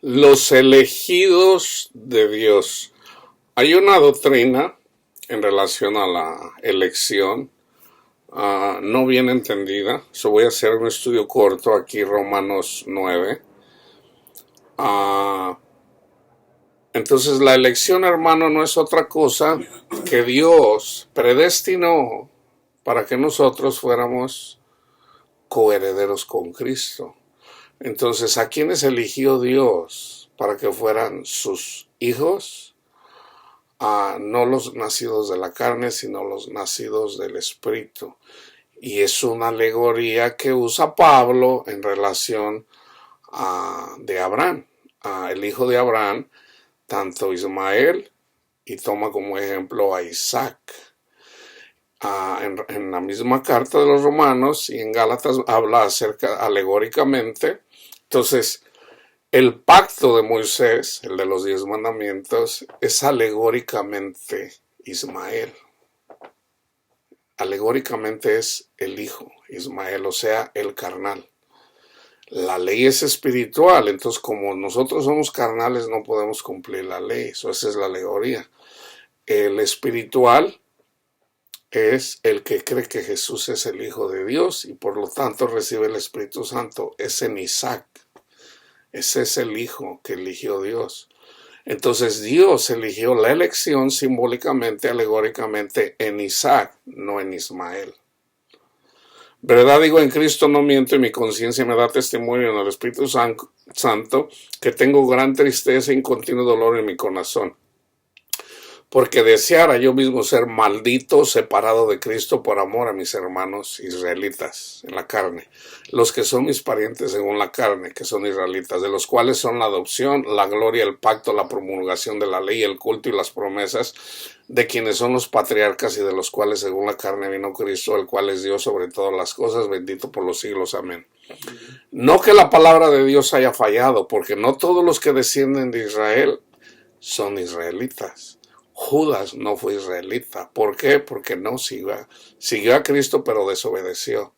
Los elegidos de Dios. Hay una doctrina en relación a la elección no bien entendida. Voy a hacer un estudio corto aquí, Romanos 9. Entonces la elección, hermano, no es otra cosa que Dios predestinó para que nosotros fuéramos coherederos con Cristo. Entonces, ¿a quiénes eligió Dios para que fueran sus hijos? No los nacidos de la carne, sino los nacidos del Espíritu. Y es una alegoría que usa Pablo en relación de Abraham, el hijo de Abraham, tanto Ismael, y toma como ejemplo a Isaac. En la misma carta de los Romanos y en Gálatas habla acerca alegóricamente. Entonces, el pacto de Moisés, el de los 10 mandamientos, es alegóricamente Ismael. Alegóricamente es el hijo, Ismael, o sea, el carnal. La ley es espiritual, entonces como nosotros somos carnales no podemos cumplir la ley, esa es la alegoría. El espiritual es el que cree que Jesús es el Hijo de Dios y por lo tanto recibe el Espíritu Santo. Es en Isaac. Ese es el Hijo que eligió Dios. Entonces Dios eligió la elección simbólicamente, alegóricamente en Isaac, no en Ismael. Verdad digo, en Cristo no miento y mi conciencia me da testimonio en el Espíritu Santo que tengo gran tristeza y continuo dolor en mi corazón. Porque deseara yo mismo ser maldito, separado de Cristo por amor a mis hermanos israelitas en la carne, los que son mis parientes según la carne, que son israelitas, de los cuales son la adopción, la gloria, el pacto, la promulgación de la ley, el culto y las promesas, de quienes son los patriarcas y de los cuales según la carne vino Cristo, el cual es Dios sobre todas las cosas, bendito por los siglos. Amén. No que la palabra de Dios haya fallado, porque no todos los que descienden de Israel son israelitas. Judas no fue israelita. ¿Por qué? Porque no siguió a Cristo, pero desobedeció.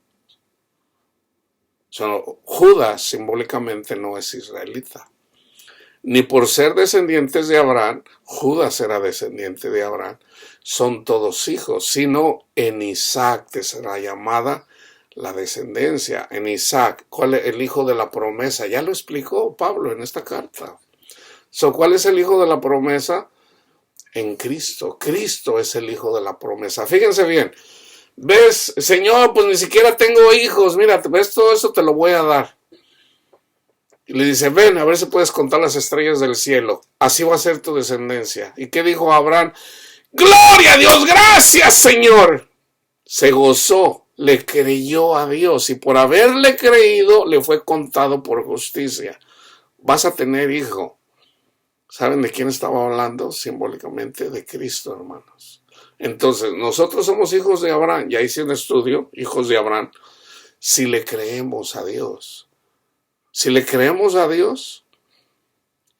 Judas simbólicamente no es israelita. Ni por ser descendientes de Abraham, Judas era descendiente de Abraham, son todos hijos, sino en Isaac te será llamada la descendencia. En Isaac, ¿cuál es el hijo de la promesa? Ya lo explicó Pablo en esta carta. ¿Cuál es el hijo de la promesa? En Cristo. Cristo es el hijo de la promesa. Fíjense bien. ¿Ves, Señor? Pues ni siquiera tengo hijos. Mira, ¿ves? Todo eso te lo voy a dar. Y le dice, ven, a ver si puedes contar las estrellas del cielo. Así va a ser tu descendencia. ¿Y qué dijo Abraham? ¡Gloria a Dios! ¡Gracias, Señor! Se gozó, le creyó a Dios y por haberle creído le fue contado por justicia. Vas a tener hijo. ¿Saben de quién estaba hablando? Simbólicamente de Cristo, hermanos. Entonces, nosotros somos hijos de Abraham. Ya hice un estudio, hijos de Abraham. Si le creemos a Dios. Si le creemos a Dios,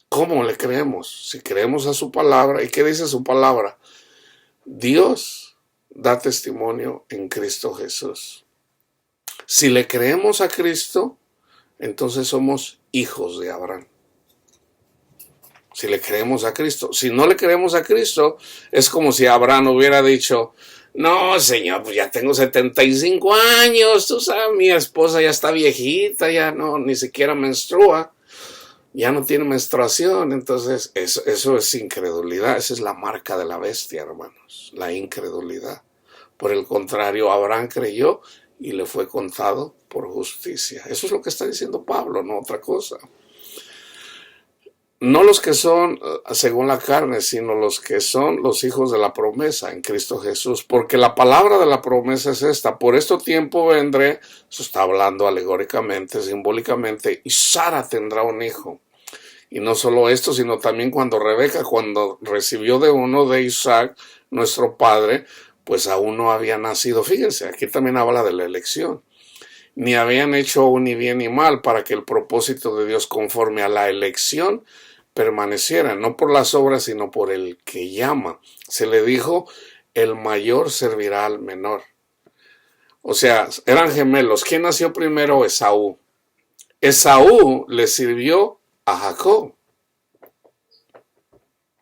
¿cómo le creemos? Si creemos a su palabra. ¿Y qué dice su palabra? Dios da testimonio en Cristo Jesús. Si le creemos a Cristo, entonces somos hijos de Abraham. Si le creemos a Cristo. Si no le creemos a Cristo, es como si Abraham hubiera dicho, no, Señor, pues ya tengo 75 años, tú sabes, mi esposa ya está viejita, ya no, ni siquiera menstrua, ya no tiene menstruación. Entonces, eso es incredulidad, esa es la marca de la bestia, hermanos, la incredulidad. Por el contrario, Abraham creyó y le fue contado por justicia. Eso es lo que está diciendo Pablo, no otra cosa. No los que son según la carne, sino los que son los hijos de la promesa en Cristo Jesús. Porque la palabra de la promesa es esta: por este tiempo vendré, eso está hablando alegóricamente, simbólicamente, y Sara tendrá un hijo. Y no solo esto, sino también cuando Rebeca, cuando recibió de uno de Isaac, nuestro padre, pues aún no había nacido. Fíjense, aquí también habla de la elección. Ni habían hecho ni bien ni mal para que el propósito de Dios conforme a la elección permaneciera, no por las obras, sino por el que llama. Se le dijo, el mayor servirá al menor. O sea, eran gemelos. ¿Quién nació primero? Esaú. Esaú le sirvió a Jacob,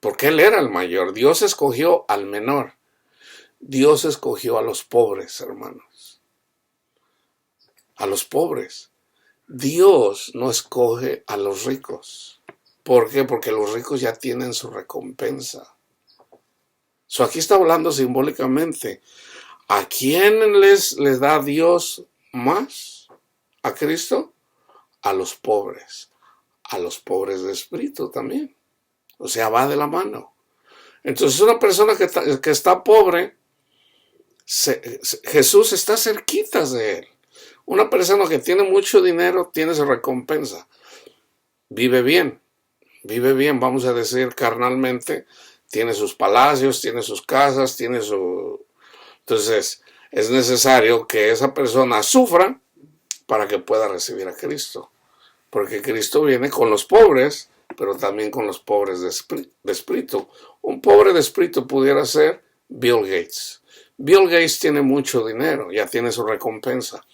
porque él era el mayor. Dios escogió al menor. Dios escogió a los pobres, hermanos. A los pobres. Dios no escoge a los ricos. ¿Por qué? Porque los ricos ya tienen su recompensa. Aquí está hablando simbólicamente. ¿A quién les da Dios más? ¿A Cristo? A los pobres. A los pobres de espíritu también. O sea, va de la mano. Entonces una persona que está pobre, Jesús está cerquita de él. Una persona que tiene mucho dinero tiene su recompensa. Vive bien, vamos a decir carnalmente. Tiene sus palacios, tiene sus casas, tiene su... Entonces es necesario que esa persona sufra para que pueda recibir a Cristo. Porque Cristo viene con los pobres, pero también con los pobres de espíritu. Un pobre de espíritu pudiera ser Bill Gates. Bill Gates tiene mucho dinero, ya tiene su recompensa.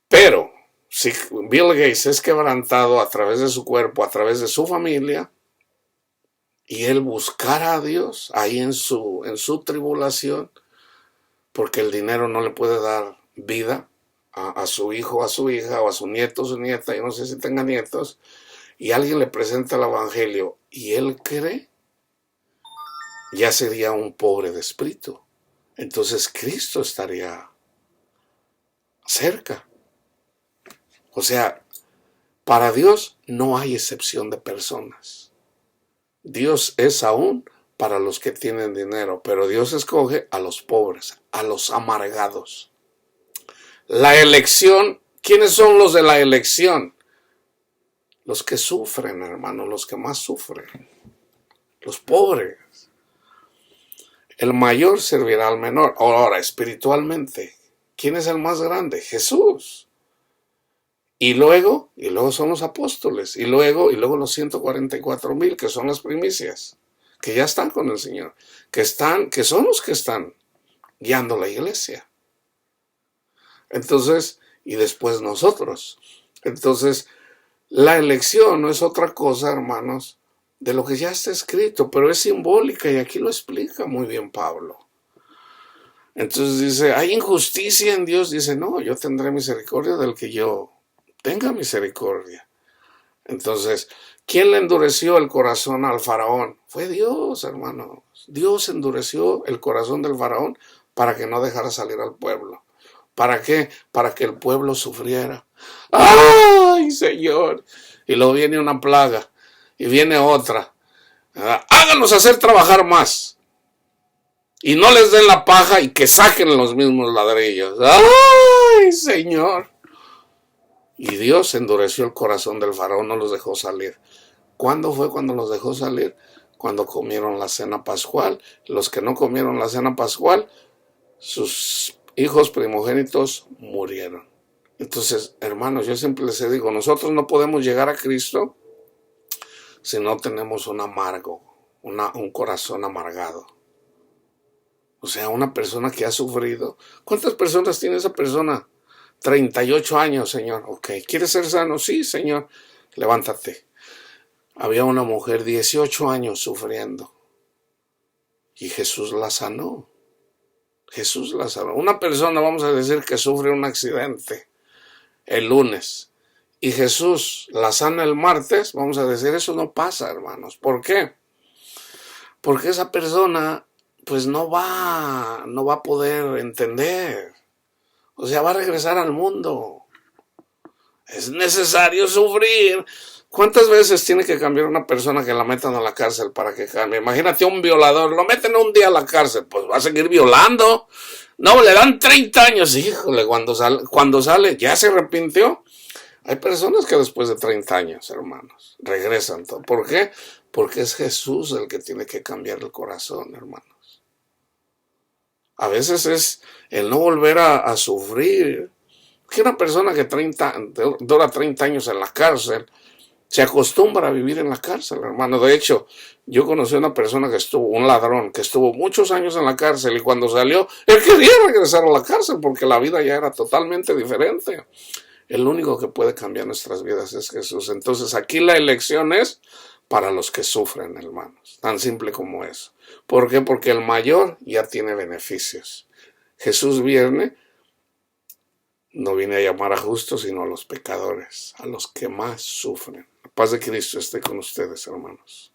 Pero si Bill Gates es quebrantado a través de su cuerpo, a través de su familia, y él buscara a Dios ahí en su tribulación, porque el dinero no le puede dar vida a su hijo, a su hija, o a su nieto, su nieta, yo no sé si tenga nietos, y alguien le presenta el evangelio y él cree, ya sería un pobre de espíritu. Entonces Cristo estaría cerca. O sea, para Dios no hay excepción de personas. Dios es aún para los que tienen dinero, pero Dios escoge a los pobres, a los amargados. La elección, ¿quiénes son los de la elección? Los que sufren, hermano, los que más sufren. Los pobres. El mayor servirá al menor. Ahora, espiritualmente, ¿quién es el más grande? Jesús. Y luego son los apóstoles. Y luego los 144,000 que son las primicias, que ya están con el Señor, que son los que están guiando la iglesia. Entonces, y después nosotros. Entonces, la elección no es otra cosa, hermanos, de lo que ya está escrito, pero es simbólica y aquí lo explica muy bien Pablo. Entonces dice, ¿hay injusticia en Dios? Dice, no, yo tendré misericordia del que yo tenga misericordia. Entonces, ¿quién le endureció el corazón al faraón? Fue Dios, hermanos. Dios endureció el corazón del faraón para que no dejara salir al pueblo. ¿Para qué? Para que el pueblo sufriera. ¡Ay, Señor! Y luego viene una plaga y viene otra. Háganlos hacer trabajar más. Y no les den la paja y que saquen los mismos ladrillos. ¡Ay, Señor! Y Dios endureció el corazón del faraón, no los dejó salir. ¿Cuándo fue cuando los dejó salir? Cuando comieron la cena pascual. Los que no comieron la cena pascual, sus hijos primogénitos murieron. Entonces, hermanos, yo siempre les digo, nosotros no podemos llegar a Cristo si no tenemos un amargo, un corazón amargado. O sea, una persona que ha sufrido. ¿Cuántas personas tiene esa persona? 38 años, Señor. Ok, ¿quieres ser sano? Sí, Señor. Levántate. Había una mujer 18 años sufriendo y Jesús la sanó. Jesús la sanó. Una persona, vamos a decir, que sufre un accidente el lunes y Jesús la sana el martes, vamos a decir, eso no pasa, hermanos. ¿Por qué? Porque esa persona pues no va a poder entender. O sea, va a regresar al mundo. Es necesario sufrir. ¿Cuántas veces tiene que cambiar una persona que la metan a la cárcel para que cambie? Imagínate a un violador, lo meten un día a la cárcel, pues va a seguir violando. No, le dan 30 años, híjole, cuando sale, ya se arrepintió. Hay personas que después de 30 años, hermanos, regresan. ¿Por qué? Porque es Jesús el que tiene que cambiar el corazón, hermanos. A veces es el no volver a sufrir. Que una persona que dura 30 años en la cárcel, se acostumbra a vivir en la cárcel, hermano. De hecho, yo conocí a una persona un ladrón, que estuvo muchos años en la cárcel y cuando salió, él quería regresar a la cárcel porque la vida ya era totalmente diferente. El único que puede cambiar nuestras vidas es Jesús. Entonces aquí la elección es para los que sufren, hermanos. Tan simple como eso. ¿Por qué? Porque el mayor ya tiene beneficios. Jesús no viene a llamar a justos, sino a los pecadores, a los que más sufren. La paz de Cristo esté con ustedes, hermanos.